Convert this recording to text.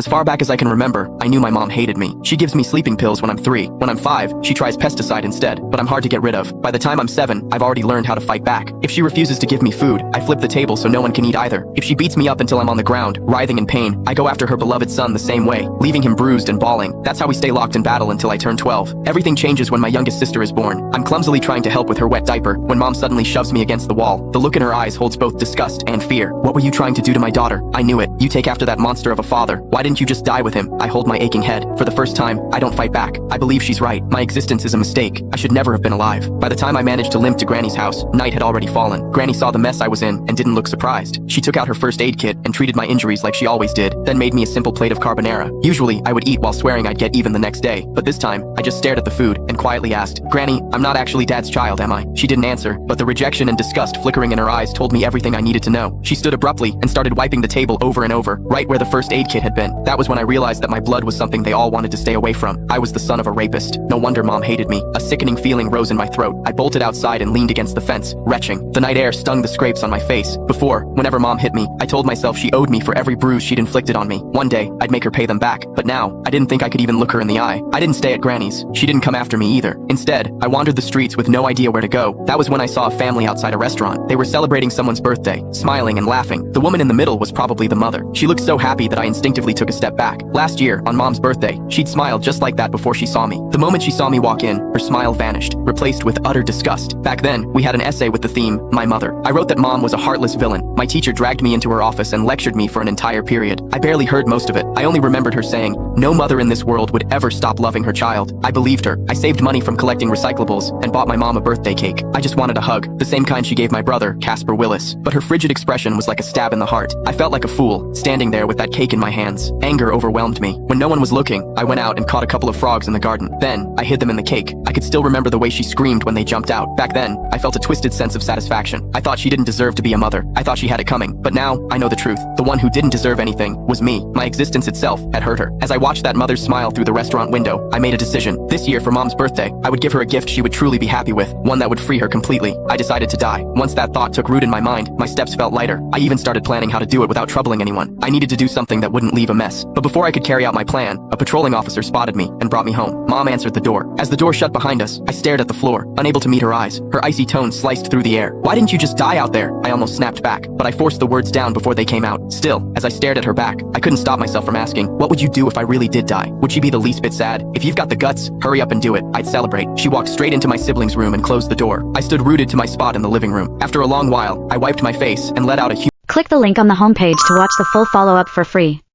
As far back as I can remember, I knew my mom hated me. She gives me sleeping pills when I'm 3. When I'm 5, she tries pesticide instead, but I'm hard to get rid of. By the time I'm 7, I've already learned how to fight back. If she refuses to give me food, I flip the table so no one can eat either. If she beats me up until I'm on the ground, writhing in pain, I go after her beloved son the same way, leaving him bruised and bawling. That's how we stay locked in battle until I turn 12. Everything changes when my youngest sister is born. I'm clumsily trying to help with her wet diaper when mom suddenly shoves me against the wall. The look in her eyes holds both disgust and fear. What were you trying to do to my daughter? I knew it. You take after that monster of a father. Why didn't you just die with him? I hold my aching head. For the first time, I don't fight back. I believe she's right. My existence is a mistake. I should never have been alive. By the time I managed to limp to Granny's house, night had already fallen. Granny saw the mess I was in and didn't look surprised. She took out her first aid kit and treated my injuries like she always did, then made me a simple plate of carbonara. Usually, I would eat while swearing I'd get even the next day, but this time, I just stared at the food and quietly asked, "Granny, I'm not actually Dad's child, am I?" She didn't answer, but the rejection and disgust flickering in her eyes told me everything I needed to know. She stood abruptly and started wiping the table over and over, right where the first aid kit had been. That was when I realized that my blood was something they all wanted to stay away from. I was the son of a rapist. No wonder mom hated me. A sickening feeling rose in my throat. I bolted outside and leaned against the fence, retching. The night air stung the scrapes on my face. Before, whenever mom hit me, I told myself she owed me for every bruise she'd inflicted on me. One day, I'd make her pay them back. But now, I didn't think I could even look her in the eye. I didn't stay at Granny's. She didn't come after me either. Instead, I wandered the streets with no idea where to go. That was when I saw a family outside a restaurant. They were celebrating someone's birthday, smiling and laughing. The woman in the middle was probably the mother. She looked so happy that I instinctively took a step back. Last year, on mom's birthday, she'd smiled just like that before she saw me. The moment she saw me walk in, her smile vanished, replaced with utter disgust. Back then, we had an essay with the theme, My Mother. I wrote that mom was a heartless villain. My teacher dragged me into her office and lectured me for an entire period. I barely heard most of it. I only remembered her saying, no mother in this world would ever stop loving her child. I believed her. I saved money from collecting recyclables and bought my mom a birthday cake. I just wanted a hug, the same kind she gave my brother, Casper Willis. But her frigid expression was like a stab in the heart. I felt like a fool, standing there with that cake in my hands. Anger overwhelmed me. When no one was looking, I went out and caught a couple of frogs in the garden. Then, I hid them in the cake. I could still remember the way she screamed when they jumped out. Back then, I felt a twisted sense of satisfaction. I thought she didn't deserve to be a mother. I thought she had it coming. But now, I know the truth. The one who didn't deserve anything was me. My existence itself had hurt her. As I watched that mother's smile through the restaurant window, I made a decision. This year, for mom's birthday, I would give her a gift she would truly be happy with, one that would free her completely. I decided to die. Once that thought took root in my mind, my steps felt lighter. I even started planning how to do it without troubling anyone. I needed to do something that wouldn't leave a mess. But before I could carry out my plan, a patrolling officer spotted me and brought me home. Mom answered the door. As the door shut behind us, I stared at the floor, unable to meet her eyes. Her icy tone sliced through the air. "Why didn't you just die out there?" I almost snapped back, but I forced the words down before they came out. Still, as I stared at her back, I couldn't stop myself from asking, what would you do if I really did die? Would she be the least bit sad? If you've got the guts, hurry up and do it. I'd celebrate. She walked straight into my sibling's room and closed the door. I stood rooted to my spot in the living room. After a long while, I wiped my face and let out a huge Click the link on the homepage to watch the full follow-up for free.